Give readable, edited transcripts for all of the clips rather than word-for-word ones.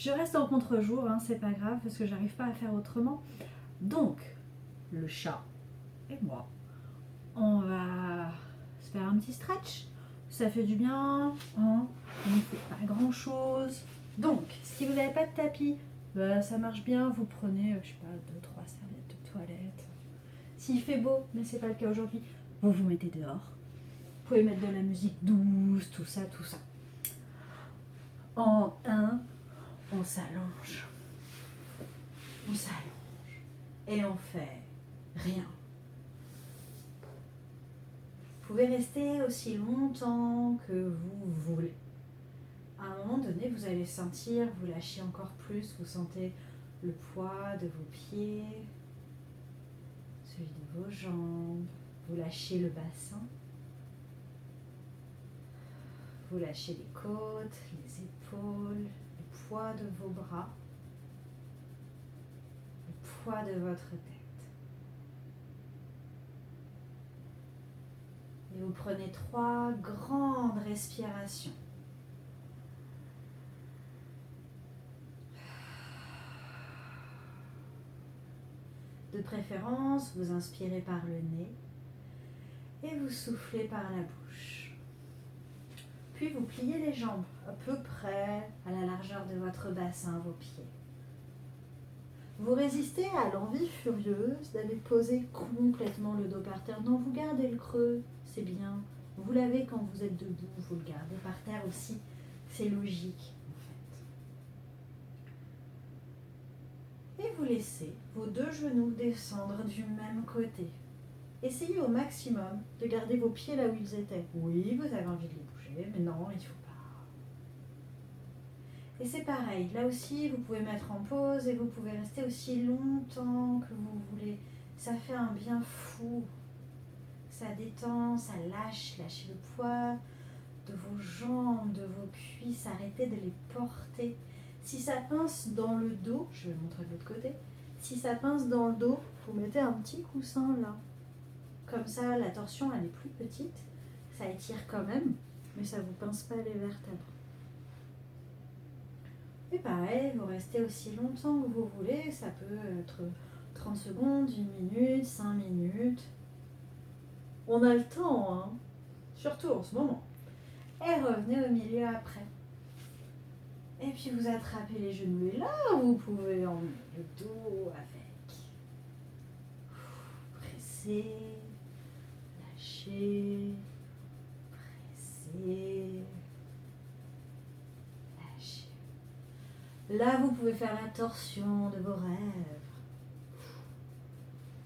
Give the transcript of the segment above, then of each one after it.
Je reste en contre-jour, hein, c'est pas grave parce que j'arrive pas à faire autrement. Donc, le chat et moi, on va se faire un petit stretch. Ça fait du bien, hein, on ne fait pas grand chose. Donc, si vous n'avez pas de tapis, bah, ça marche bien. Vous prenez, je sais pas, 2-3 serviettes de toilette. S'il fait beau, mais c'est pas le cas aujourd'hui, vous vous mettez dehors. Vous pouvez mettre de la musique douce, tout ça, tout ça. En un, on s'allonge. On s'allonge. Et on fait rien. Vous pouvez rester aussi longtemps que vous voulez. À un moment donné, vous allez sentir, vous lâchez encore plus, vous sentez le poids de vos pieds, celui de vos jambes, vous lâchez le bassin, vous lâchez les côtes, les épaules, le poids de vos bras, le poids de votre tête. Et vous prenez 3 grandes respirations. De préférence, vous inspirez par le nez et vous soufflez par la bouche. Puis vous pliez les jambes à peu près à la largeur de votre bassin, vos pieds. Vous résistez à l'envie furieuse d'aller poser complètement le dos par terre. Non, vous gardez le creux, c'est bien. Vous l'avez quand vous êtes debout, vous le gardez par terre aussi. C'est logique en fait. Et vous laissez vos 2 genoux descendre du même côté. Essayez au maximum de garder vos pieds là où ils étaient. Oui, vous avez envie de les bouger, mais non, il ne faut pas. Et c'est pareil, là aussi, vous pouvez mettre en pause et vous pouvez rester aussi longtemps que vous voulez. Ça fait un bien fou. Ça détend, ça lâche, lâchez le poids de vos jambes, de vos cuisses, arrêtez de les porter. Si ça pince dans le dos, je vais montrer de l'autre côté, si ça pince dans le dos, vous mettez un petit coussin là. Comme ça, la torsion elle est plus petite, ça étire quand même, mais ça ne vous pince pas les vertèbres. Et pareil, vous restez aussi longtemps que vous voulez, ça peut être 30 secondes, 1 minute, 5 minutes. On a le temps, hein, surtout en ce moment. Et revenez au milieu après. Et puis vous attrapez les genoux et là, vous pouvez emmener le dos avec. Pressez, lâchez, pressez, lâchez. Là, vous pouvez faire la torsion de vos rêves.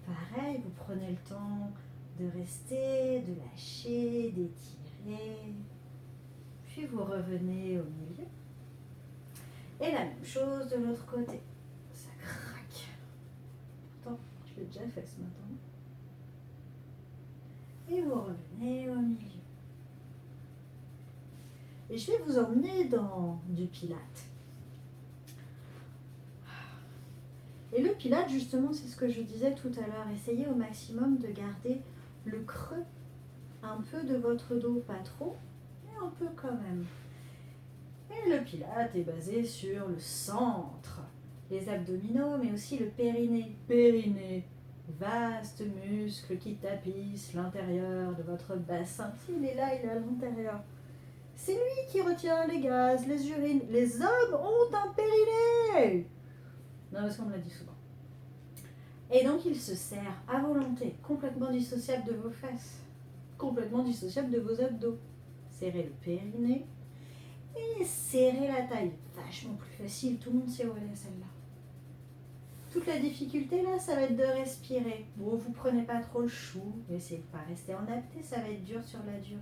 Pareil, vous prenez le temps de rester, de lâcher, d'étirer. Puis vous revenez au milieu. Et la même chose de l'autre côté. Ça craque. Pourtant, je l'ai déjà fait ce matin. Et vous revenez au milieu. Et je vais vous emmener dans du pilate. Et le pilate, justement, c'est ce que je disais tout à l'heure. Essayez au maximum de garder le creux un peu de votre dos, pas trop, mais un peu quand même. Et le pilate est basé sur le centre, les abdominaux, mais aussi le périnée. Périnée, vaste muscle qui tapisse l'intérieur de votre bassin. S'il est là, il est à l'intérieur. C'est lui qui retient les gaz, les urines. Les hommes ont un périnée. Non, parce qu'on me l'a dit souvent. Et donc, il se serre à volonté, complètement dissociable de vos fesses, complètement dissociable de vos abdos. Serrez le périnée et serrez la taille. Vachement plus facile, tout le monde sait où elle est celle-là. Toute la difficulté là, ça va être de respirer. Bon, vous prenez pas trop le chou, mais essayez de pas rester en apnée, ça va être dur sur la durée.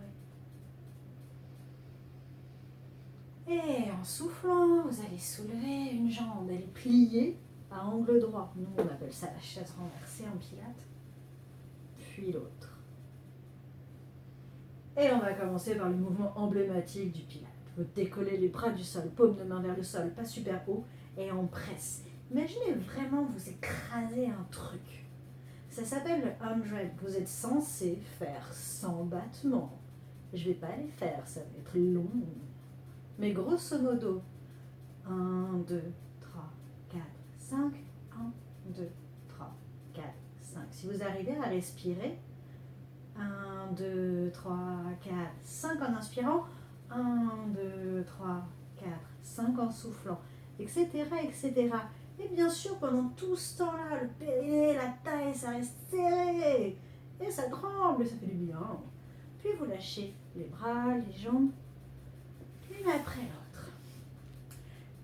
Et en soufflant, vous allez soulever une jambe, elle est pliée à angle droit. Nous, on appelle ça la chaise renversée en pilate. Puis l'autre. Et on va commencer par le mouvement emblématique du pilate. Vous décollez les bras du sol, paume de main vers le sol, pas super haut, et on presse. Imaginez vraiment vous écraser un truc. Ça s'appelle le 100. Vous êtes censé faire 100 battements. Je vais pas les faire, ça va être long. Mais grosso modo, 1, 1, 2, 3, 4, 5. 1, 2, 3, 4, 5. Si vous arrivez à respirer, 1, 2, 3, 4, 5 en inspirant, 1, 2, 3, 4, 5 en soufflant, etc., etc. Et bien sûr, pendant tout ce temps-là, le périnée, la taille, ça reste serré. Et ça tremble, et ça fait du bien. Puis vous lâchez les bras, les jambes, l'une après l'autre.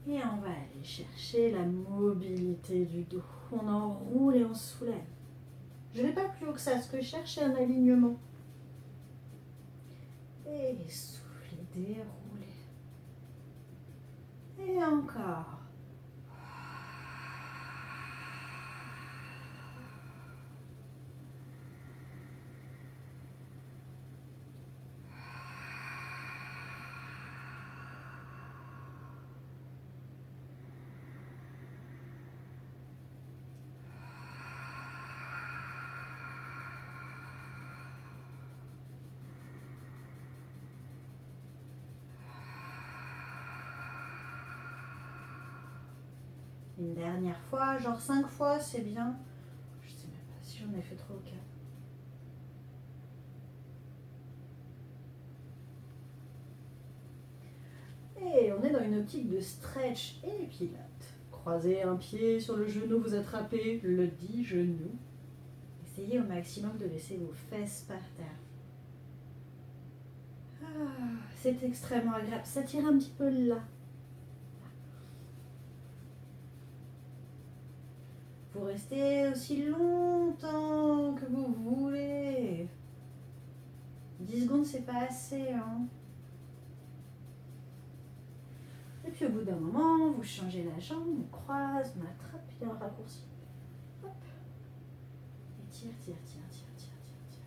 Et on va aller chercher la mobilité du dos. On enroule et on soulève. Je ne vais pas plus haut que ça. Ce que je cherche, c'est un alignement. Et soufflez, déroulez. Et encore. Une dernière fois, genre 5 fois, c'est bien. Je ne sais même pas si j'en ai fait trop au cas. Et on est dans une optique de stretch et pilates. Croisez un pied sur le genou, vous attrapez le dit genou. Essayez au maximum de laisser vos fesses par terre. C'est extrêmement agréable. Ça tire un petit peu là. Vous restez aussi longtemps que vous voulez. 10 secondes, c'est pas assez. Hein. Et puis au bout d'un moment, vous changez la jambe, on croise, on attrape, puis un raccourci. Hop. Et tire, tire, tire, tire, tire, tire, tire.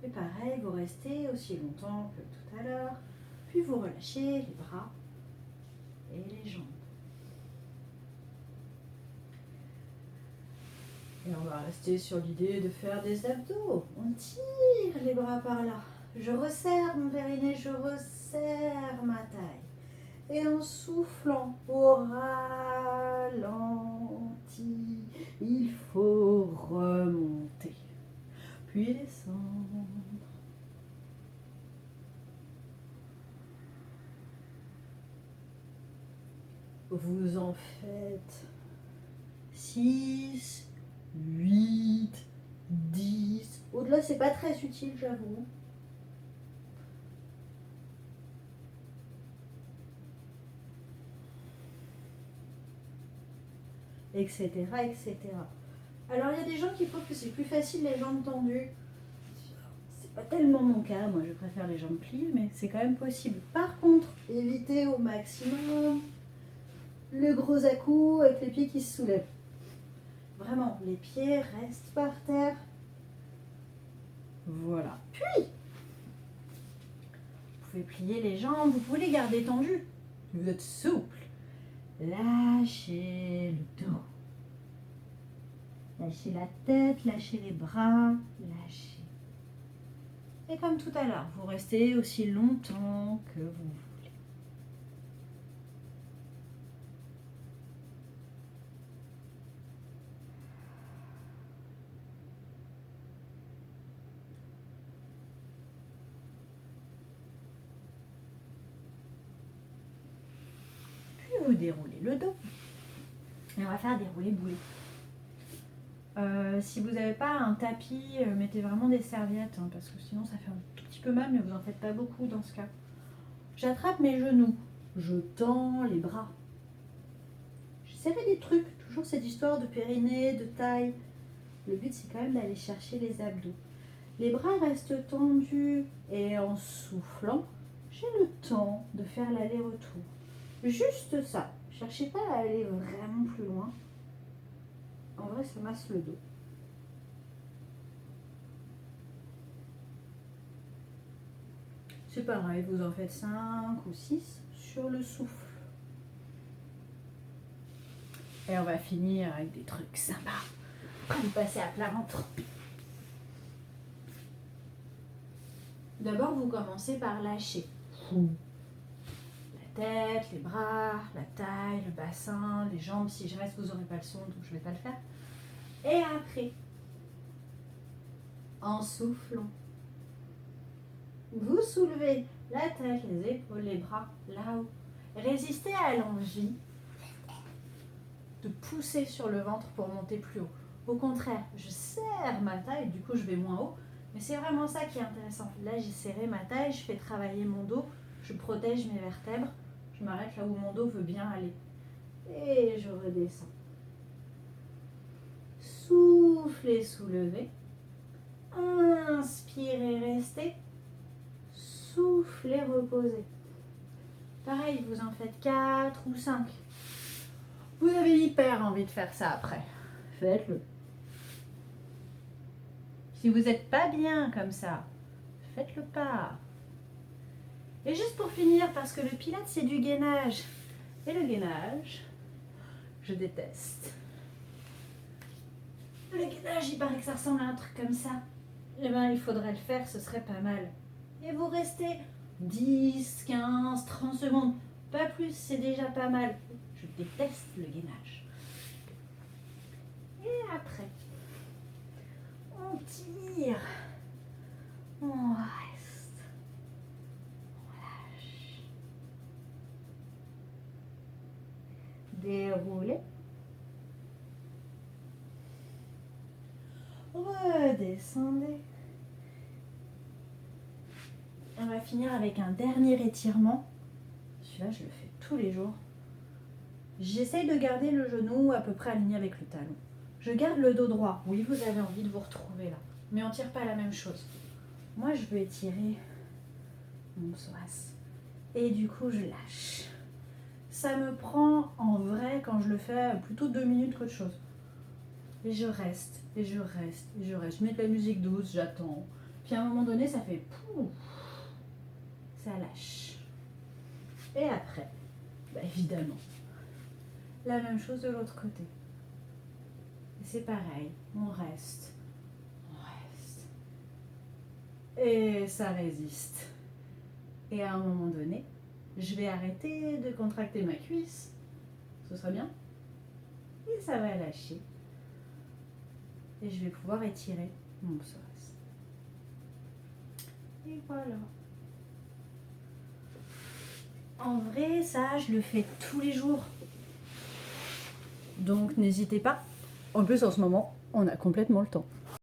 Et pareil, vous restez aussi longtemps que tout à l'heure. Puis vous relâchez les bras et les jambes. Et on va rester sur l'idée de faire des abdos. On tire les bras par là. Je resserre mon périnée, je resserre ma taille. Et en soufflant au ralenti, il faut remonter. Puis descendre. Vous en faites 6, 8, 10. Au-delà, c'est pas très utile, j'avoue. Etc., etc. Alors, il y a des gens qui trouvent que c'est plus facile les jambes tendues. C'est pas tellement mon cas. Moi, je préfère les jambes pliées, mais c'est quand même possible. Par contre, évitez au maximum le gros à-coups avec les pieds qui se soulèvent. Vraiment, les pieds restent par terre. Voilà. Puis, vous pouvez plier les jambes, vous pouvez les garder tendues. Vous êtes souple. Lâchez le dos. Lâchez la tête, lâchez les bras, lâchez. Et comme tout à l'heure, vous restez aussi longtemps que vous voulez. Puis vous déroulez le dos. Et on va faire des roulés-boulés. Si vous n'avez pas un tapis, mettez vraiment des serviettes, hein, parce que sinon ça fait un tout petit peu mal, mais vous n'en faites pas beaucoup dans ce cas. J'attrape mes genoux, je tends les bras. J'essaierai des trucs, toujours cette histoire de périnée, de taille. Le but c'est quand même d'aller chercher les abdos. Les bras restent tendus et en soufflant, j'ai le temps de faire l'aller-retour. Juste ça, cherchez pas à aller vraiment plus loin. En vrai, ça masse le dos. C'est pareil, vous en faites 5 ou 6 sur le souffle. Et on va finir avec des trucs sympas. Après, vous passez à plat ventre. D'abord, vous commencez par lâcher. La tête, les bras, la taille, le bassin, les jambes. Si je reste, vous n'aurez pas le son, donc je ne vais pas le faire. Et après, en soufflant, vous soulevez la tête, les épaules, les bras là-haut. Résistez à l'envie de pousser sur le ventre pour monter plus haut. Au contraire, je serre ma taille, du coup je vais moins haut. Mais c'est vraiment ça qui est intéressant. Là, j'ai serré ma taille, je fais travailler mon dos, je protège mes vertèbres. Je m'arrête là où mon dos veut bien aller. Et je redescends. Soufflez, soulevez. Inspirez, restez. Soufflez, reposez. Pareil, vous en faites 4 ou 5. Vous avez hyper envie de faire ça après. Faites-le. Si vous n'êtes pas bien comme ça, faites-le pas. Et juste pour finir, parce que le pilates c'est du gainage. Et le gainage, je déteste. Le gainage, il paraît que ça ressemble à un truc comme ça. Eh bien, il faudrait le faire, ce serait pas mal. Et vous restez 10, 15, 30 secondes. Pas plus, c'est déjà pas mal. Je déteste le gainage. Et après, on tire. On reste. On lâche. Déroulez. Redescendez. On va finir avec un dernier étirement. Celui-là, je le fais tous les jours. J'essaye de garder le genou à peu près aligné avec le talon. Je garde le dos droit. Oui, vous avez envie de vous retrouver là. Mais on ne tire pas la même chose. Moi, je veux étirer mon psoas. Et du coup, je lâche. Ça me prend en vrai, quand je le fais, plutôt 2 minutes qu'autre chose. Et je reste, et je reste, et je reste. Je mets de la musique douce, j'attends. Puis à un moment donné, ça fait pouf. Ça lâche. Et après, évidemment, la même chose de l'autre côté. Et c'est pareil, on reste. Et ça résiste. Et à un moment donné, je vais arrêter de contracter ma cuisse. Ce sera bien. Et ça va lâcher. Et je vais pouvoir étirer mon psoas. Et voilà. En vrai, ça, je le fais tous les jours. Donc, n'hésitez pas. En plus, en ce moment, on a complètement le temps.